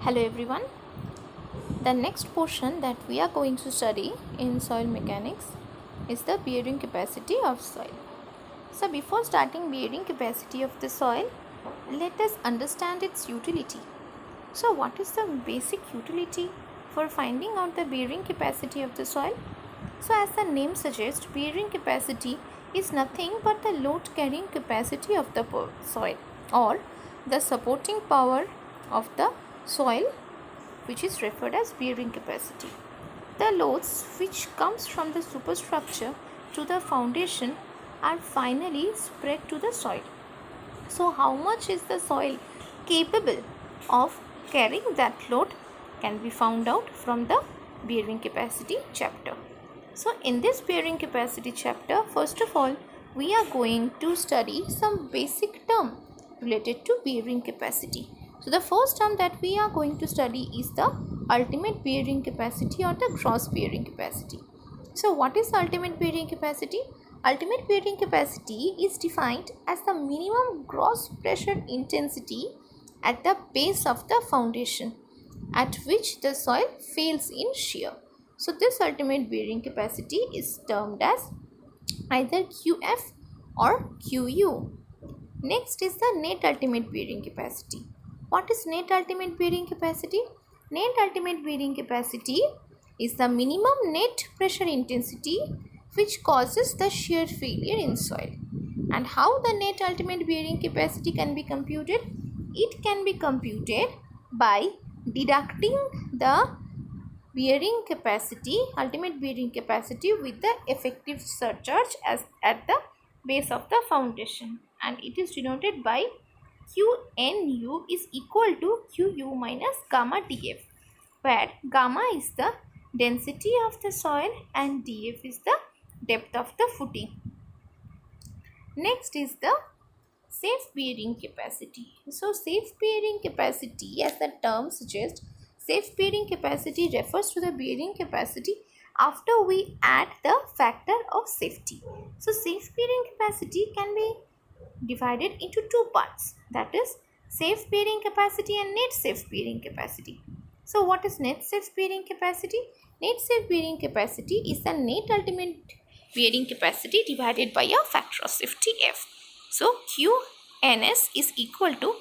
Hello everyone. The next portion that we are going to study in soil mechanics is the bearing capacity of soil. So before starting bearing capacity of the soil, let us understand its utility. So what is the basic utility for finding out the bearing capacity of the soil? So as the name suggests, bearing capacity is nothing but the load carrying capacity of the soil or the supporting power of the soil, which is referred as bearing capacity. The loads which comes from the superstructure to the foundation are finally spread to the soil. So how much is the soil capable of carrying that load can be found out from the bearing capacity chapter. So in this bearing capacity chapter, first of all, we are going to study some basic term related to bearing capacity. So the first term that we are going to study is the ultimate bearing capacity or the gross bearing capacity. So what is ultimate bearing capacity? Ultimate bearing capacity is defined as the minimum gross pressure intensity at the base of the foundation at which the soil fails in shear. So this ultimate bearing capacity is termed as either QF or QU. Next is the net ultimate bearing capacity. What is net ultimate bearing capacity? Net ultimate bearing capacity is the minimum net pressure intensity which causes the shear failure in soil. And how the net ultimate bearing capacity can be computed? It can be computed by deducting the bearing capacity, ultimate bearing capacity with the effective surcharge as at the base of the foundation, and it is denoted by QNU is equal to QU minus gamma DF, where gamma is the density of the soil and DF is the depth of the footing. Next is the safe bearing capacity. So safe bearing capacity, as the term suggests, safe bearing capacity refers to the bearing capacity after we add the factor of safety. So safe bearing capacity can be divided into two parts, that is safe bearing capacity and net safe bearing capacity. So what is net safe bearing capacity? Net safe bearing capacity is the net ultimate bearing capacity divided by a factor of safety F. So QNS is equal to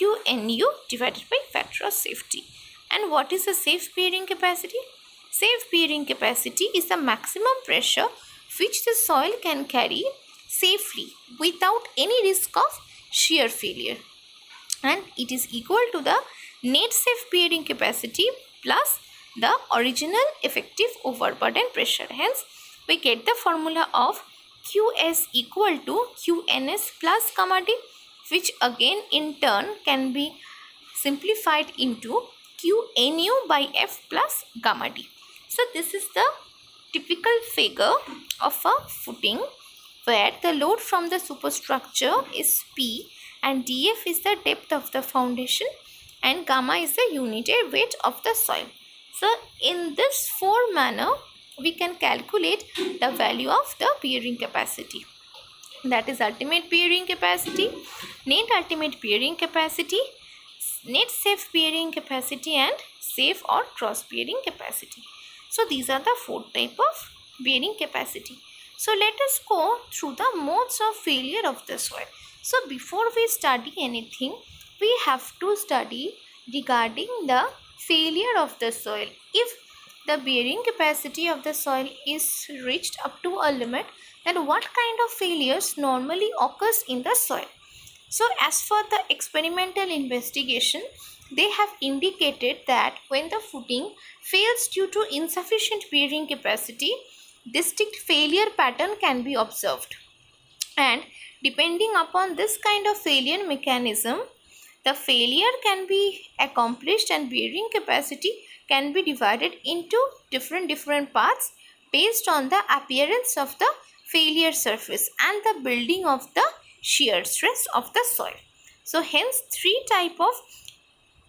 QNU divided by factor of safety. And what is the safe bearing capacity? Safe bearing capacity is the maximum pressure which the soil can carry safely without any risk of shear failure, and it is equal to the net safe bearing capacity plus the original effective overburden pressure. Hence we get the formula of QS equal to QNS plus gamma D, which again in turn can be simplified into QNU by F plus gamma D. So this is the typical figure of a footing where the load from the superstructure is P and DF is the depth of the foundation and gamma is the unitary weight of the soil. So in this manner we can calculate the value of the bearing capacity, that is ultimate bearing capacity, net ultimate bearing capacity, net safe bearing capacity and safe or cross bearing capacity. So these are the four type of bearing capacity. So let us go through the modes of failure of the soil. So before we study anything, we have to study regarding the failure of the soil. If the bearing capacity of the soil is reached up to a limit, then what kind of failures normally occurs in the soil? So as for the experimental investigation, they have indicated that when the footing fails due to insufficient bearing capacity, distinct failure pattern can be observed. And depending upon this kind of failure mechanism, the failure can be accomplished and bearing capacity can be divided into different parts based on the appearance of the failure surface and the building of the shear stress of the soil. So hence three type of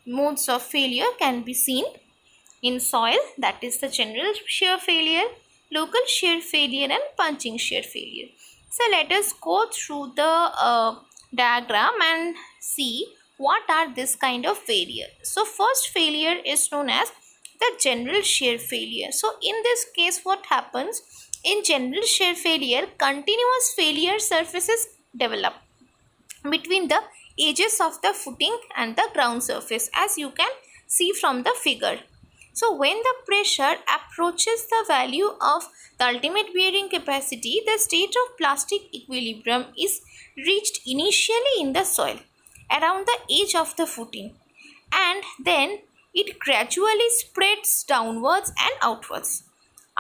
modes of failure can be seen in soil, that is the general shear failure, local shear failure and punching shear failure. So let us go through the diagram and see what are this kind of failure? So first failure is known as the general shear failure. So in this case, what happens? In general shear failure, continuous failure surfaces develop between the edges of the footing and the ground surface, as you can see from the figure. So when the pressure approaches the value of the ultimate bearing capacity, the state of plastic equilibrium is reached initially in the soil around the edge of the footing, and then it gradually spreads downwards and outwards.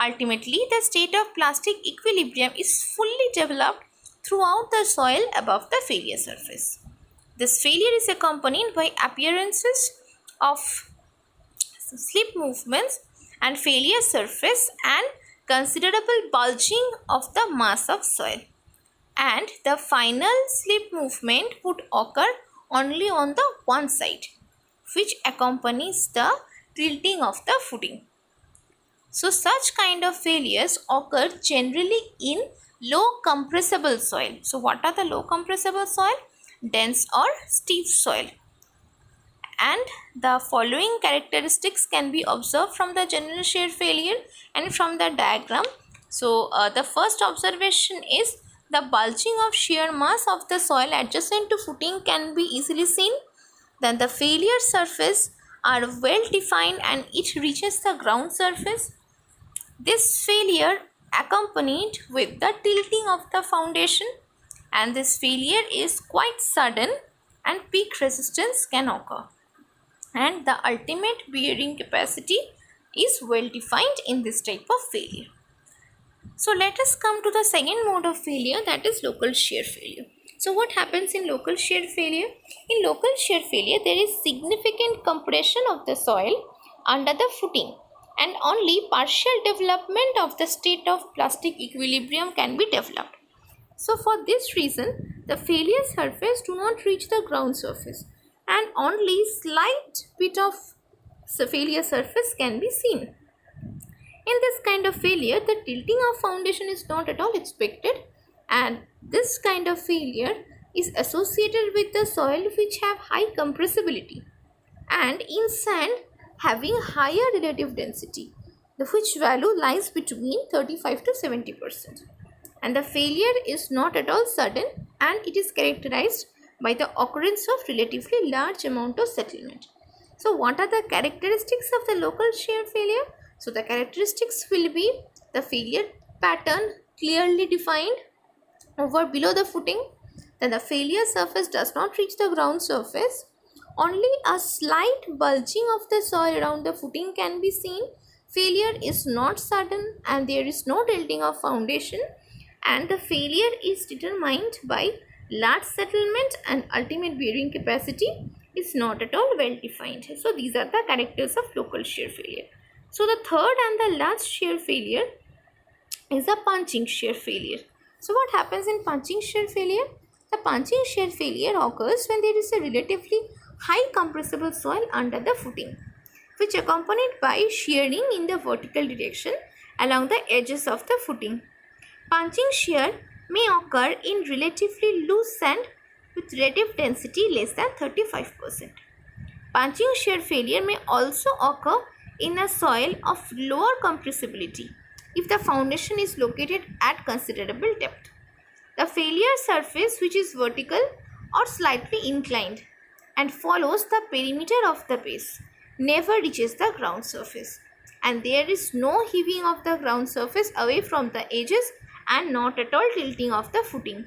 Ultimately, the state of plastic equilibrium is fully developed throughout the soil above the failure surface. This failure is accompanied by appearances of slip movements and failure surface and considerable bulging of the mass of soil. And the final slip movement would occur only on the one side, which accompanies the tilting of the footing. So such kind of failures occur generally in low compressible soil. So what are the low compressible soil? Dense or stiff soil. And the following characteristics can be observed from the general shear failure and from the diagram. So the first observation is the bulging of shear mass of the soil adjacent to footing can be easily seen. Then the failure surface are well defined and it reaches the ground surface. This failure accompanied with the tilting of the foundation, and this failure is quite sudden and peak resistance can occur. And the ultimate bearing capacity is well defined in this type of failure. So let us come to the second mode of failure, that is local shear failure. So what happens in local shear failure? In local shear failure, there is significant compression of the soil under the footing, and only partial development of the state of plastic equilibrium can be developed. So for this reason, the failure surface do not reach the ground surface, and only slight bit of failure surface can be seen. In this kind of failure, the tilting of foundation is not at all expected, and this kind of failure is associated with the soil which have high compressibility, and in sand having higher relative density, the which value lies between 35 to 70%. And the failure is not at all sudden, and it is characterized by the occurrence of relatively large amount of settlement. So what are the characteristics of the local shear failure? So the characteristics will be the failure pattern clearly defined over below the footing. Then the failure surface does not reach the ground surface. Only a slight bulging of the soil around the footing can be seen. Failure is not sudden and there is no tilting of foundation, and the failure is determined by large settlement and ultimate bearing capacity is not at all well defined. So these are the characters of local shear failure. So the third and the last shear failure is the punching shear failure. So what happens in punching shear failure? The punching shear failure occurs when there is a relatively high compressible soil under the footing, which accompanied by shearing in the vertical direction along the edges of the footing. Punching shear may occur in relatively loose sand with relative density less than 35%. Punching shear failure may also occur in a soil of lower compressibility if the foundation is located at considerable depth. The failure surface, which is vertical or slightly inclined and follows the perimeter of the base, never reaches the ground surface, and there is no heaving of the ground surface away from the edges and not at all tilting of the footing.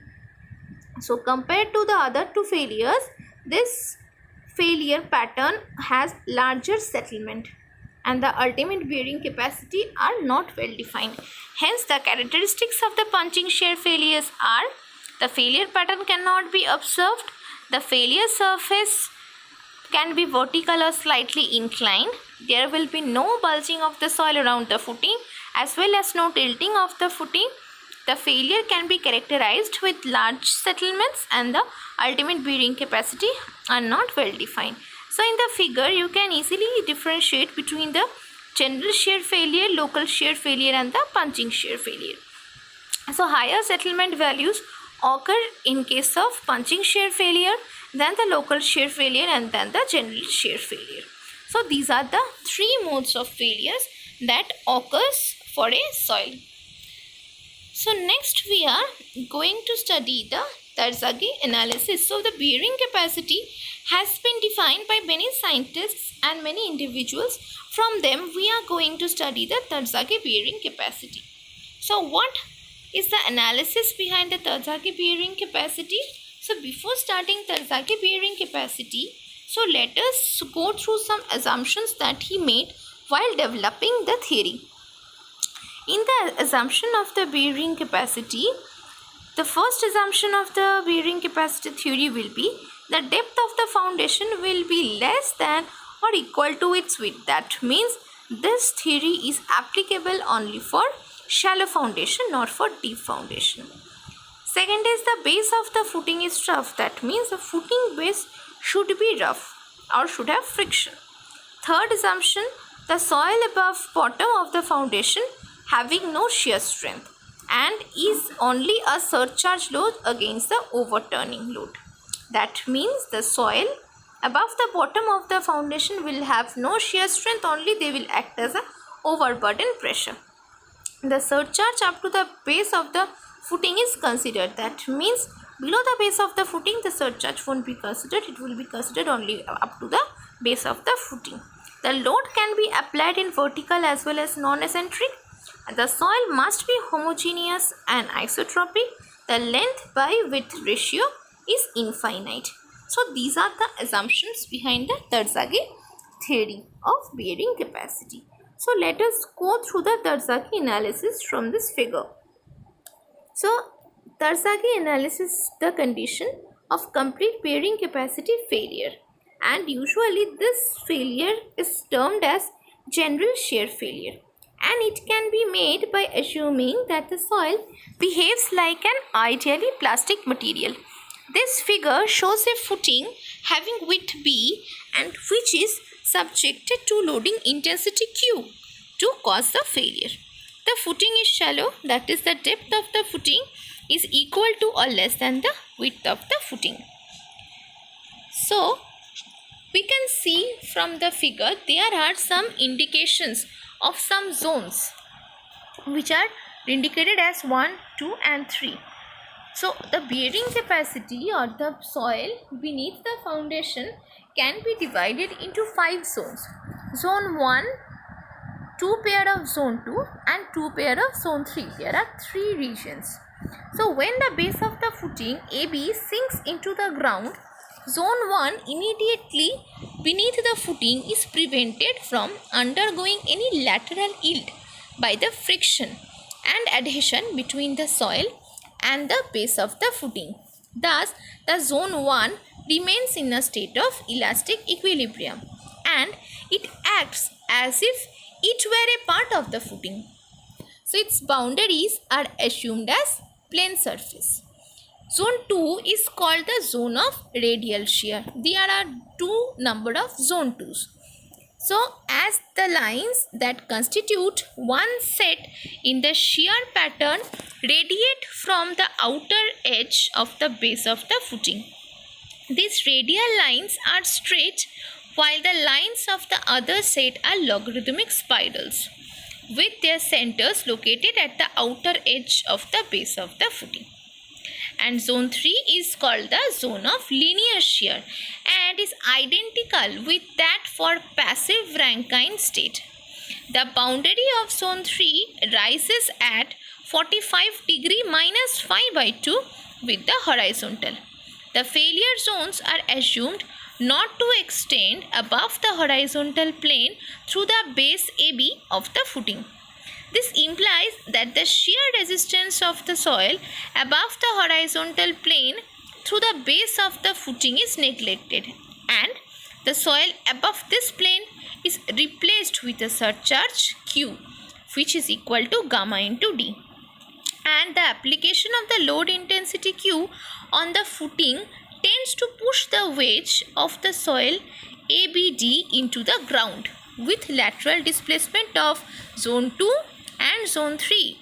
So compared to the other two failures, this failure pattern has larger settlement and the ultimate bearing capacity are not well defined. Hence, the characteristics of the punching shear failures are: the failure pattern cannot be observed, the failure surface can be vertical or slightly inclined, there will be no bulging of the soil around the footing as well as no tilting of the footing, the failure can be characterized with large settlements, and the ultimate bearing capacity are not well defined. So in the figure, you can easily differentiate between the general shear failure, local shear failure and the punching shear failure. So higher settlement values occur in case of punching shear failure. then the local shear failure, and then the general shear failure. So these are the three modes of failures that occurs for a soil. So next we are going to study the Terzaghi analysis. So the bearing capacity has been defined by many scientists and many individuals. From them we are going to study the Terzaghi bearing capacity. So what is the analysis behind the Terzaghi bearing capacity? So before starting Terzaghi bearing capacity, so let us go through some assumptions that he made while developing the theory. In the assumption of the bearing capacity, the first assumption of the bearing capacity theory will be the depth of the foundation will be less than or equal to its width. That means this theory is applicable only for shallow foundation, not for deep foundation. Second is the base of the footing is rough. That means the footing base should be rough or should have friction. Third assumption, the soil above bottom of the foundation having no shear strength and is only a surcharge load against the overturning load. That means the soil above the bottom of the foundation will have no shear strength, only they will act as a overburden pressure. The surcharge up to the base of the footing is considered. That means below the base of the footing the surcharge won't be considered, it will be considered only up to the base of the footing. The load can be applied in vertical as well as non-eccentric. The soil must be homogeneous and isotropic. The length by width ratio is infinite. So these are the assumptions behind the Terzaghi theory of bearing capacity. So let us go through the Terzaghi analysis from this figure. So Terzaghi analysis is the condition of complete bearing capacity failure, and usually this failure is termed as general shear failure, and it can be made by assuming that the soil behaves like an ideally plastic material. This figure shows a footing having width B and which is subjected to loading intensity Q to cause the failure. The footing is shallow, that is the depth of the footing is equal to or less than the width of the footing. So we can see from the figure there are some indications of some zones which are indicated as 1, 2 and 3. So the bearing capacity or the soil beneath the foundation can be divided into 5 zones. Zone 1, 2 pair of zone 2 and 2 pair of zone 3. There are 3 regions. So when the base of the footing AB sinks into the ground, zone 1 immediately beneath the footing is prevented from undergoing any lateral yield by the friction and adhesion between the soil and the base of the footing. Thus, the zone 1 remains in a state of elastic equilibrium and it acts as if it were a part of the footing. So its boundaries are assumed as plane surface. Zone 2 is called the zone of radial shear. There are 2 number of zone 2s. So as the lines that constitute one set in the shear pattern radiate from the outer edge of the base of the footing. These radial lines are straight while the lines of the other set are logarithmic spirals with their centers located at the outer edge of the base of the footing. And zone 3 is called the zone of linear shear and is identical with that for passive Rankine state. The boundary of zone 3 rises at 45° minus phi by 2 with the horizontal. The failure zones are assumed not to extend above the horizontal plane through the base AB of the footing. This implies that the shear resistance of the soil above the horizontal plane through the base of the footing is neglected and the soil above this plane is replaced with a surcharge Q, which is equal to gamma into D. And the application of the load intensity Q on the footing tends to push the wedge of the soil ABD into the ground with lateral displacement of zone 2 and zone 3.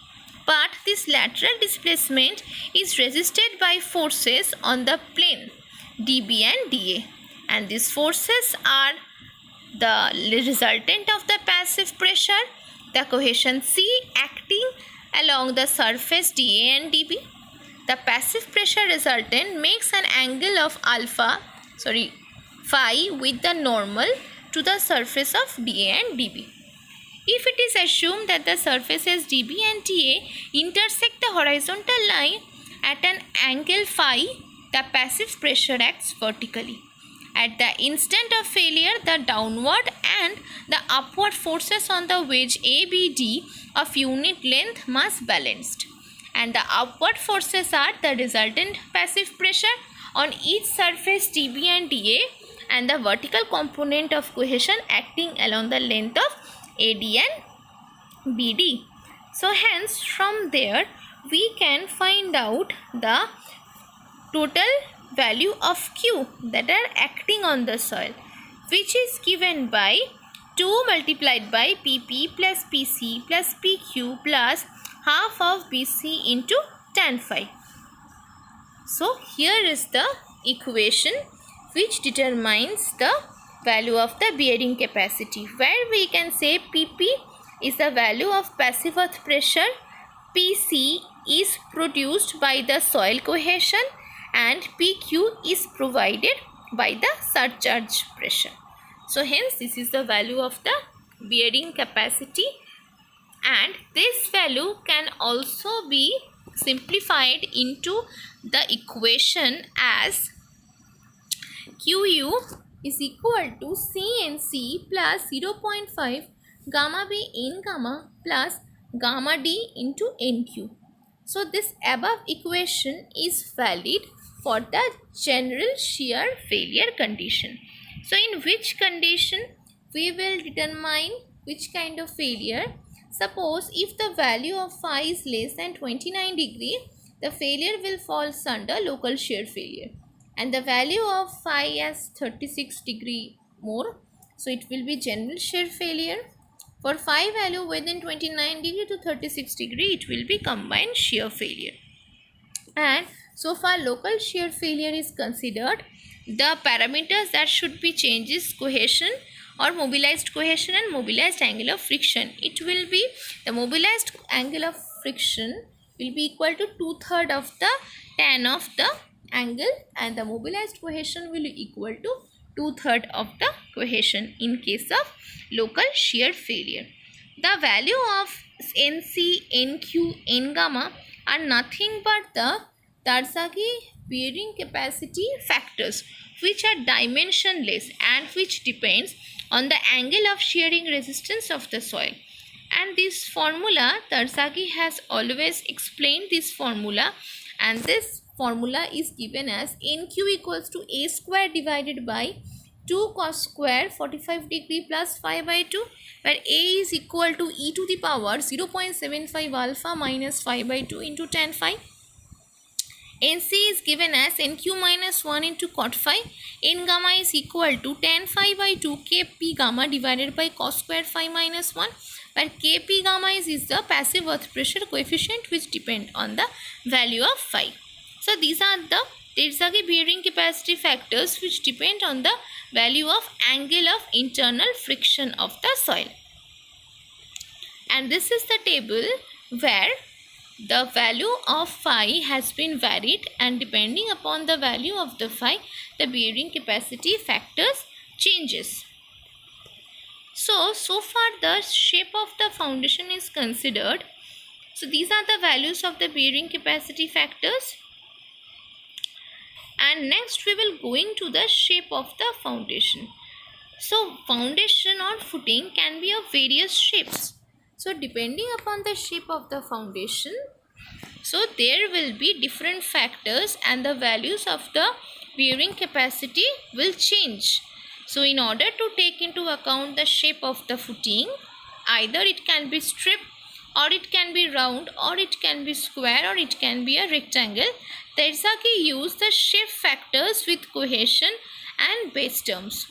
But this lateral displacement is resisted by forces on the plane dB and dA. And these forces are the resultant of the passive pressure, the cohesion C acting along the surface dA and dB. The passive pressure resultant makes an angle of phi with the normal to the surface of dA and dB. If it is assumed that the surfaces dB and dA intersect the horizontal line at an angle phi, the passive pressure acts vertically. At the instant of failure, the downward and the upward forces on the wedge ABD of unit length must balanced, and the upward forces are the resultant passive pressure on each surface dB and dA, and the vertical component of cohesion acting along the length of AD and BD. So hence from there we can find out the total value of Q that are acting on the soil, which is given by 2 multiplied by PP plus PC plus PQ plus half of BC into tan phi. So here is the equation which determines the value of the bearing capacity, where we can say PP is the value of passive earth pressure, PC is produced by the soil cohesion, and PQ is provided by the surcharge pressure. So hence this is the value of the bearing capacity, and this value can also be simplified into the equation as QU is equal to CNC plus 0.5 gamma B in gamma plus gamma D into NQ. So this above equation is valid for the general shear failure condition. So in which condition we will determine which kind of failure? Suppose if the value of phi is less than 29 degree, the failure will fall under local shear failure, and the value of phi as 36 degree more, so it will be general shear failure. For phi value within 29 degree to 36 degree, it will be combined shear failure. And so far local shear failure is considered, the parameters that should be changed is cohesion or mobilized cohesion and mobilized angle of friction. It will be the mobilized angle of friction will be equal to 2/3 of the tan of the angle, and the mobilized cohesion will be equal to 2/3 of the cohesion in case of local shear failure. The value of NC, NQ, N gamma are nothing but the Terzaghi bearing capacity factors, which are dimensionless and which depends on the angle of shearing resistance of the soil. And this formula, Terzaghi has always explained this formula, and this formula is given as NQ equals to A square divided by 2 cos square 45 degree plus phi by 2, where A is equal to e to the power 0.75 alpha minus phi by 2 into tan phi. NC is given as NQ minus 1 into cot phi. N gamma is equal to tan phi by 2 Kp gamma divided by cos square phi minus 1, where Kp gamma is the passive earth pressure coefficient which depend on the value of phi. So these are the Terzaghi bearing capacity factors which depend on the value of angle of internal friction of the soil. And this is the table where the value of phi has been varied, and depending upon the value of the phi, the bearing capacity factors changes. So far the shape of the foundation is considered. So these are the values of the bearing capacity factors. And next we will go into the shape of the foundation. So foundation or footing can be of various shapes. So depending upon the shape of the foundation, so there will be different factors and the values of the bearing capacity will change. So in order to take into account the shape of the footing, either it can be strip, or it can be round, or it can be square, or it can be a rectangle, Terzaghi used the shape factors with cohesion and base terms.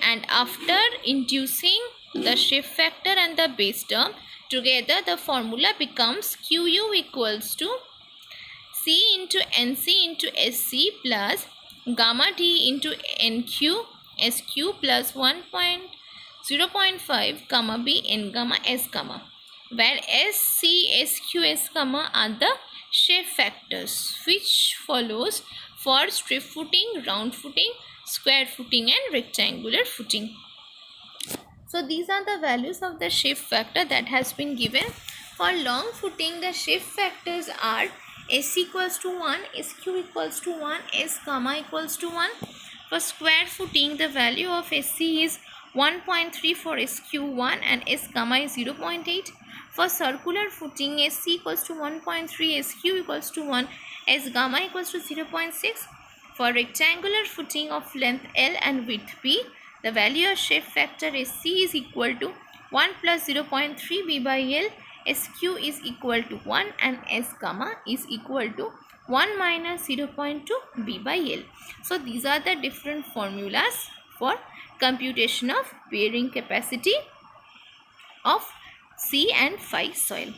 And after inducing the shape factor and the base term together, the formula becomes QU equals to C into NC into SC plus gamma d into NQ SQ plus 0.5 comma B N gamma S gamma, where S, C, SQ, S gamma are the shape factors which follows for strip footing, round footing, square footing and rectangular footing. So these are the values of the shape factor that has been given. For long footing, the shape factors are S equals to 1, SQ equals to 1, S gamma equals to 1. For square footing, the value of SC is 1.3 for SQ1 and S gamma is 0.8. For circular footing, SC equals to 1.3, SQ equals to 1, S gamma equals to 0.6. For rectangular footing of length L and width B, the value of shape factor SC is equal to 1 plus 0.3 B by L, SQ is equal to 1 and S gamma is equal to 1 minus 0.2 B by L. So these are the different formulas for computation of bearing capacity of C and phi soil.